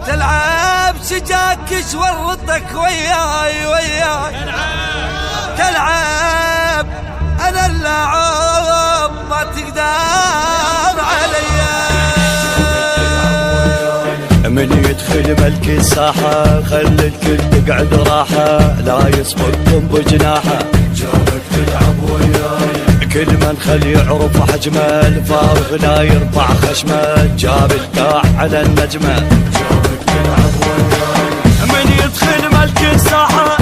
تلعب شجاكش ورطك وياي تلعب انا اللاعب ما تقدر عليا. من يدخل ملك الساحة خلي الكل تقعد راحة، لا يسبقكم بجناحه جابك تلعب وياي. كل من خلي يعرف حجمه الفارغ لا يرفع خشمه، جاب الداع على النجمة جابك تلعب وياي. من يدخل ملك الساحة